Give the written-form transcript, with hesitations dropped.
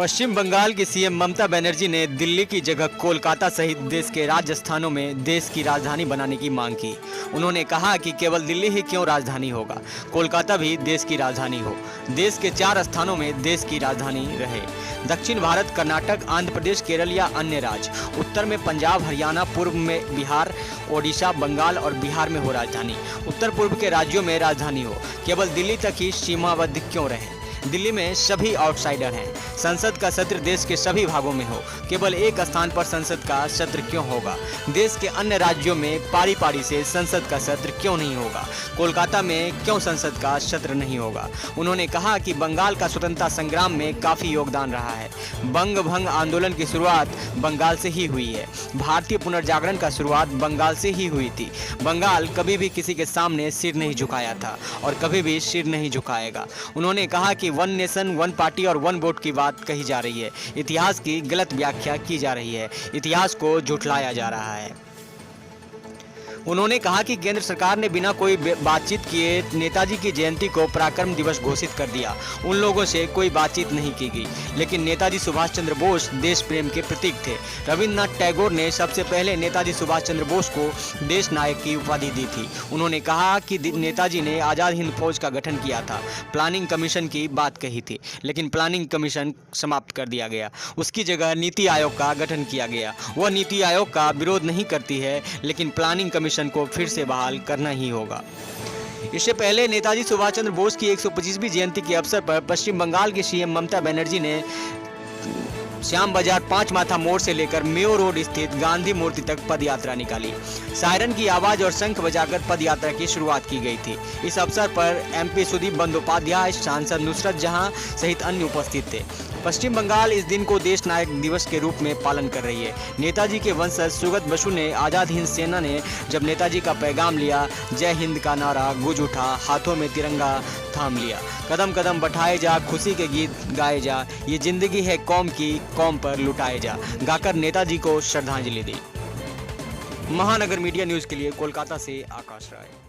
पश्चिम बंगाल की सीएम ममता बनर्जी ने दिल्ली की जगह कोलकाता सहित देश के राजस्थानों में देश की राजधानी बनाने की मांग की। उन्होंने कहा कि केवल दिल्ली ही क्यों राजधानी होगा, कोलकाता भी देश की राजधानी हो। देश के 4 स्थानों में देश की राजधानी रहे। दक्षिण भारत कर्नाटक, आंध्र प्रदेश, केरल या अन्य राज्य। उत्तर में पंजाब, हरियाणा, पूर्व में बिहार, ओडिशा, बंगाल और बिहार में हो राजधानी। उत्तर पूर्व के राज्यों में राजधानी हो। केवल दिल्ली तक ही सीमाबद्ध क्यों रहे। दिल्ली में सभी आउटसाइडर हैं। संसद का सत्र देश के सभी भागों में हो। केवल एक स्थान पर संसद का सत्र क्यों होगा। देश के अन्य राज्यों में पारी पारी से संसद का सत्र क्यों नहीं होगा। कोलकाता में क्यों संसद का सत्र नहीं होगा। उन्होंने कहा कि बंगाल का स्वतंत्रता संग्राम में काफ़ी योगदान रहा है। बंग भंग आंदोलन की शुरुआत बंगाल से ही हुई है। भारतीय पुनर्जागरण का शुरुआत बंगाल से ही हुई थी। बंगाल कभी भी किसी के सामने सिर नहीं झुकाया था और कभी भी सिर नहीं झुकाएगा। उन्होंने कहा कि वन नेशन, वन पार्टी और वन वोट की बात कही जा रही है। इतिहास की गलत व्याख्या की जा रही है। इतिहास को झुठलाया जा रहा है। उन्होंने कहा कि केंद्र सरकार ने बिना कोई बातचीत किए नेताजी की जयंती को पराक्रम दिवस घोषित कर दिया। उन लोगों से कोई बातचीत नहीं की गई। लेकिन नेताजी सुभाष चंद्र बोस देश प्रेम के प्रतीक थे। रविंद्रनाथ टैगोर ने सबसे पहले नेताजी सुभाष चंद्र बोस को देश नायक की उपाधि दी थी। उन्होंने कहा कि नेताजी ने आज़ाद हिंद फौज का गठन किया था। प्लानिंग कमीशन की बात कही थी, लेकिन प्लानिंग कमीशन समाप्त कर दिया गया। उसकी जगह नीति आयोग का गठन किया गया। वह नीति आयोग का विरोध नहीं करती है, लेकिन प्लानिंग कमीशन को फिर से बहाल करना ही होगा। इससे पहले नेताजी सुभाष चंद्र बोस की 125वीं जयंती के अवसर पर पश्चिम बंगाल की सीएम ममता बनर्जी ने श्याम बाजार 5 माथा मोड़ से लेकर मेयो रोड स्थित गांधी मूर्ति तक पदयात्रा निकाली। सायरन की आवाज और शंख बजाकर पदयात्रा की शुरुआत की गई थी। इस अवसर पर एमपी सुदीप बंदोपाध्याय, सांसद नुसरत जहां सहित अन्य उपस्थित थे। पश्चिम बंगाल इस दिन को देश नायक दिवस के रूप में पालन कर रही है। नेताजी के वंशज सुगत बसु ने आज़ाद हिंद सेना ने जब नेताजी का पैगाम लिया, जय हिंद का नारा गूंज उठा, हाथों में तिरंगा थाम लिया। कदम कदम बढ़ाए जा, खुशी के गीत गाए जा, ये जिंदगी है कौम की, कौम पर लुटाए जा, गाकर नेताजी को श्रद्धांजलि दी। महानगर मीडिया न्यूज़ के लिए कोलकाता से आकाश राय।